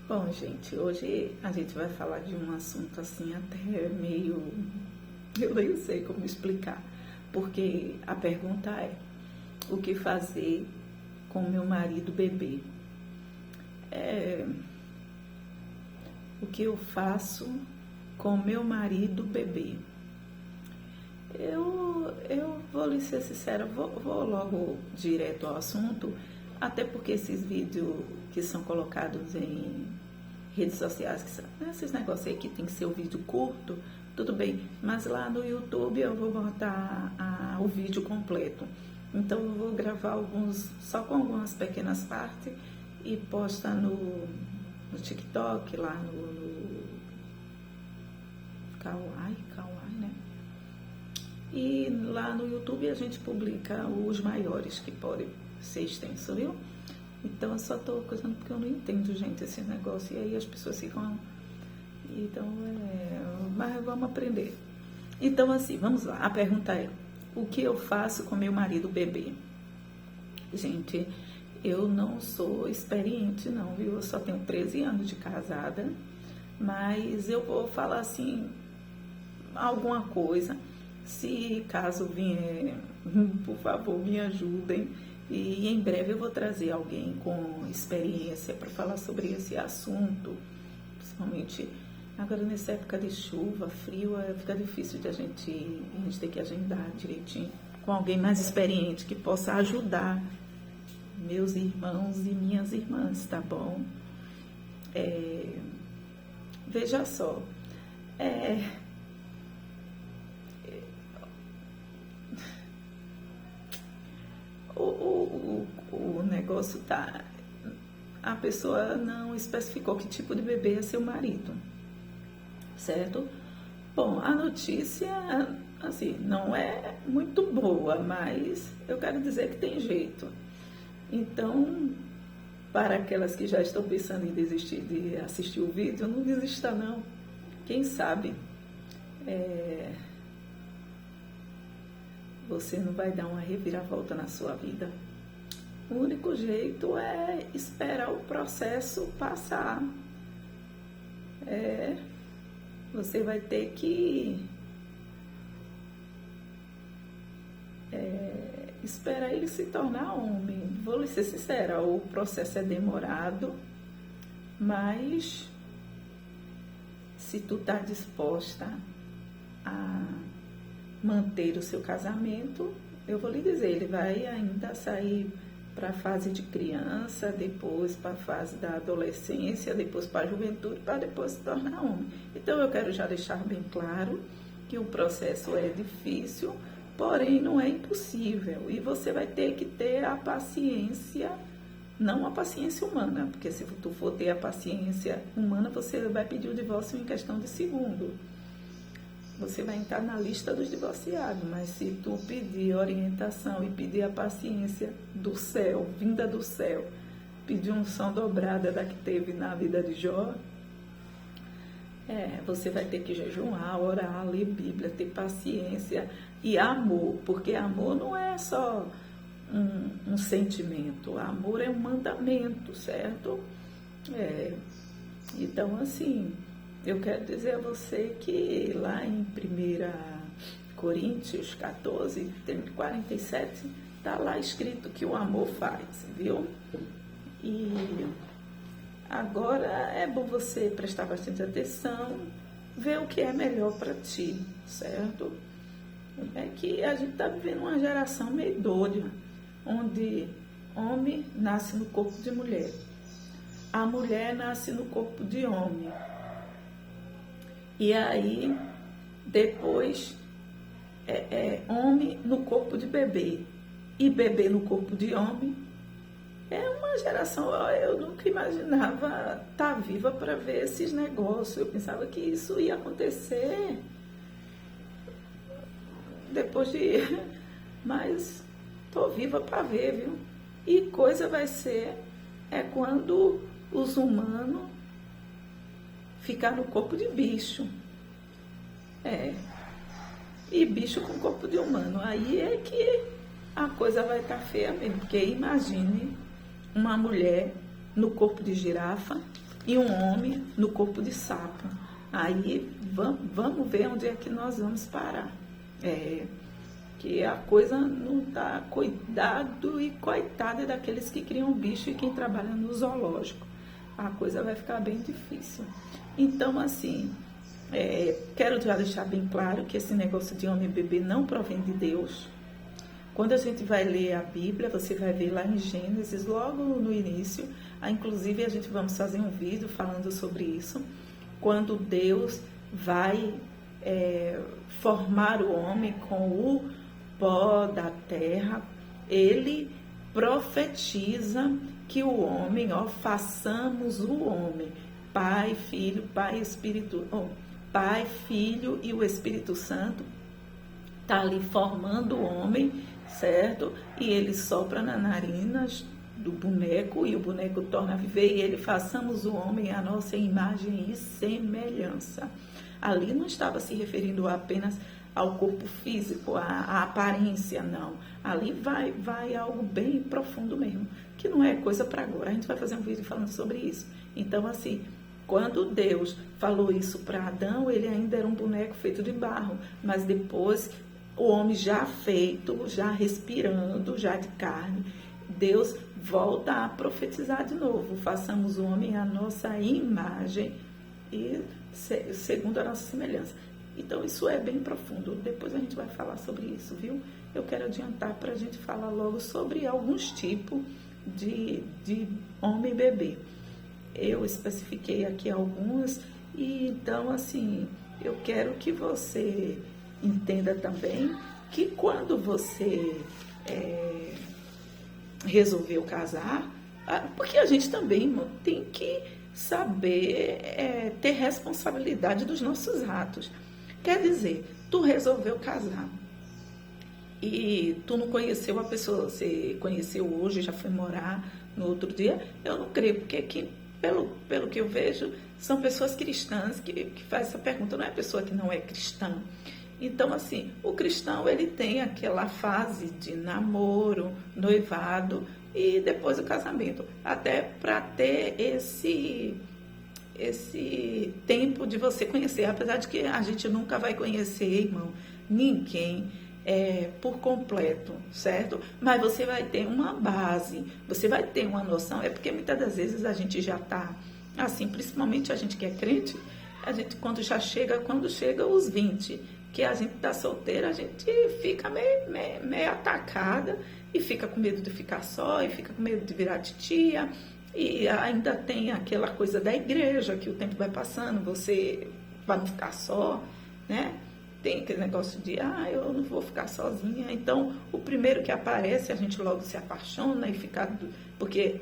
Bom, gente, hoje a gente vai falar de um assunto assim até meio... Eu nem sei como explicar, porque a pergunta é: o que fazer com meu marido bebê? O que eu faço com meu marido bebê? Eu vou lhe ser sincera, vou logo direto ao assunto, até porque esses vídeos que são colocados em redes sociais, que são esses negócios aí que tem que ser o vídeo curto, tudo bem, mas lá no YouTube eu vou botar o vídeo completo. Então eu vou gravar alguns, só com algumas pequenas partes e posta no TikTok, lá no Kawaii, né? E lá no YouTube a gente publica os maiores, que podem ser extensos, viu? Então eu só tô coisando porque eu não entendo, gente, esse negócio. E aí as pessoas ficam... Então, mas vamos aprender. Então, assim, vamos lá. A pergunta é: o que eu faço com meu marido bebê? Gente, eu não sou experiente, não, viu? Eu só tenho 13 anos de casada, mas eu vou falar, assim, alguma coisa. Se caso vier, por favor, me ajudem. E em breve eu vou trazer alguém com experiência para falar sobre esse assunto. Principalmente agora nessa época de chuva, frio, fica difícil de a gente ter que agendar direitinho com alguém mais experiente que possa ajudar meus irmãos e minhas irmãs, tá bom? Veja só, o negócio tá... A pessoa não especificou que tipo de bebê é seu marido, certo? Bom, a notícia, assim, não é muito boa, mas eu quero dizer que tem jeito. Então, para aquelas que já estão pensando em desistir de assistir o vídeo, não desista não. Quem sabe você não vai dar uma reviravolta na sua vida. O único jeito é esperar o processo passar. Você vai ter que esperar ele se tornar homem. Vou lhe ser sincera, o processo é demorado, mas se tu tá disposta a manter o seu casamento, eu vou lhe dizer, ele vai ainda sair para a fase de criança, depois para a fase da adolescência, depois para a juventude, para depois se tornar homem. Então eu quero já deixar bem claro que o processo é difícil, porém não é impossível. E você vai ter que ter a paciência, não a paciência humana, porque se tu for ter a paciência humana, você vai pedir o divórcio em questão de segundo. Você vai entrar na lista dos divorciados, mas se tu pedir orientação e pedir a paciência do céu, vinda do céu, pedir unção dobrada da que teve na vida de Jó, você vai ter que jejuar, orar, ler Bíblia, ter paciência e amor, porque amor não é só um sentimento, amor é um mandamento, certo? Então, assim... Eu quero dizer a você que lá em 1 Coríntios 14, 47, está lá escrito que o amor faz, viu? E agora é bom você prestar bastante atenção, ver o que é melhor para ti, certo? É que a gente está vivendo uma geração meio doida, onde homem nasce no corpo de mulher, a mulher nasce no corpo de homem. E aí, depois, homem no corpo de bebê e bebê no corpo de homem. É uma geração, eu nunca imaginava estar viva para ver esses negócios. Eu pensava que isso ia acontecer depois de... Mas estou viva para ver, viu? E coisa vai ser, quando os humanos... ficar no corpo de bicho. E bicho com corpo de humano. Aí é que a coisa vai estar feia mesmo. Porque imagine uma mulher no corpo de girafa e um homem no corpo de sapo. Aí vamos ver onde é que nós vamos parar. Que a coisa não tá, cuidado e coitada daqueles que criam bicho e quem trabalha no zoológico. A coisa vai ficar bem difícil. Então, assim, quero já deixar bem claro que esse negócio de homem e bebê não provém de Deus. Quando a gente vai ler a Bíblia, você vai ver lá em Gênesis, logo no início, inclusive a gente vamos fazer um vídeo falando sobre isso, quando Deus vai formar o homem com o pó da terra, ele profetiza que o homem, façamos o homem, Pai, Filho, Pai, Filho e o Espírito Santo, está ali formando o homem, certo? E ele sopra nas narinas do boneco e o boneco torna a viver e ele façamos o homem à nossa imagem e semelhança. Ali não estava se referindo apenas ao corpo físico, à aparência, não. Ali vai algo bem profundo mesmo, que não é coisa para agora. A gente vai fazer um vídeo falando sobre isso. Então, assim, quando Deus falou isso para Adão, ele ainda era um boneco feito de barro, mas depois o homem já feito, já respirando, já de carne, Deus volta a profetizar de novo. Façamos o homem à nossa imagem e segundo a nossa semelhança. Então, isso é bem profundo. Depois a gente vai falar sobre isso, viu? Eu quero adiantar para a gente falar logo sobre alguns tipos de homem e bebê. Eu especifiquei aqui alguns e, então, assim, eu quero que você entenda também que quando você resolveu casar, porque a gente também tem que saber ter responsabilidade dos nossos atos. Quer dizer, tu resolveu casar e tu não conheceu a pessoa, você conheceu hoje, já foi morar no outro dia, eu não creio, porque aqui, pelo que eu vejo, são pessoas cristãs que fazem essa pergunta, não é pessoa que não é cristã. Então, assim, o cristão, ele tem aquela fase de namoro, noivado e depois o casamento, até para ter esse tempo de você conhecer, apesar de que a gente nunca vai conhecer, irmão, ninguém por completo, certo? Mas você vai ter uma base, você vai ter uma noção, porque muitas das vezes a gente já está assim, principalmente a gente que é crente, a gente quando chega os 20, que a gente está solteira, a gente fica meio atacada e fica com medo de ficar só, e fica com medo de virar titia. E ainda tem aquela coisa da igreja, que o tempo vai passando, você vai ficar só, né? Tem aquele negócio de, eu não vou ficar sozinha. Então, o primeiro que aparece, a gente logo se apaixona e fica... Porque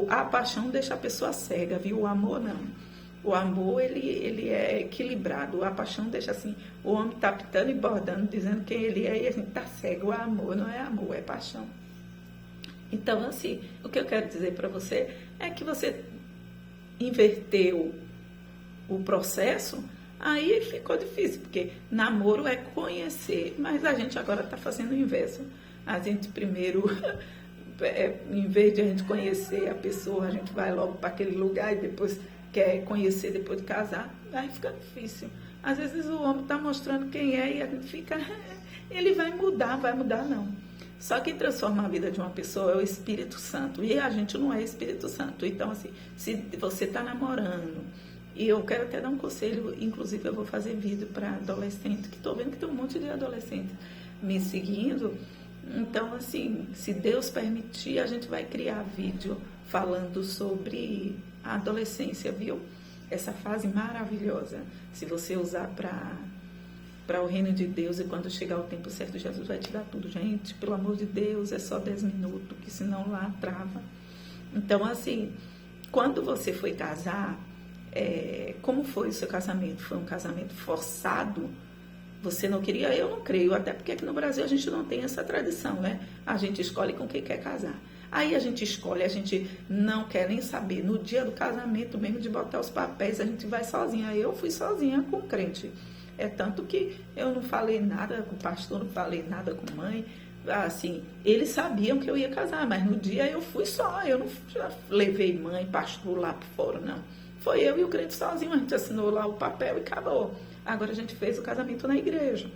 a paixão deixa a pessoa cega, viu? O amor, não. O amor, ele é equilibrado. A paixão deixa assim, o homem tá pitando e bordando, dizendo quem ele é, e a gente tá cego. O amor não é amor, é paixão. Então, assim, o que eu quero dizer para você é que você inverteu o processo, aí ficou difícil, porque namoro é conhecer, mas a gente agora está fazendo o inverso. A gente primeiro, em vez de a gente conhecer a pessoa, a gente vai logo para aquele lugar e depois quer conhecer depois de casar, aí fica difícil. Às vezes o homem está mostrando quem é e a gente fica, ele vai mudar não. Só quem transforma a vida de uma pessoa é o Espírito Santo. E a gente não é Espírito Santo. Então, assim, se você está namorando, e eu quero até dar um conselho, inclusive eu vou fazer vídeo para adolescente, que estou vendo que tem um monte de adolescente me seguindo. Então, assim, se Deus permitir, a gente vai criar vídeo falando sobre a adolescência, viu? Essa fase maravilhosa. Se você usar para o reino de Deus, e quando chegar o tempo certo, Jesus vai te dar tudo. Gente, pelo amor de Deus, é só 10 minutos, que senão lá trava. Então, assim, quando você foi casar, como foi o seu casamento? Foi um casamento forçado? Você não queria? Eu não creio, até porque aqui no Brasil a gente não tem essa tradição, né? A gente escolhe com quem quer casar. Aí a gente escolhe, a gente não quer nem saber. No dia do casamento mesmo, de botar os papéis, a gente vai sozinha. Eu fui sozinha com o crente. Tanto que eu não falei nada com o pastor, não falei nada com mãe, assim, eles sabiam que eu ia casar, mas no dia eu fui só, eu não já levei mãe, pastor lá por fora, não. Foi eu e o crente sozinho, a gente assinou lá o papel e acabou. Agora a gente fez o casamento na igreja.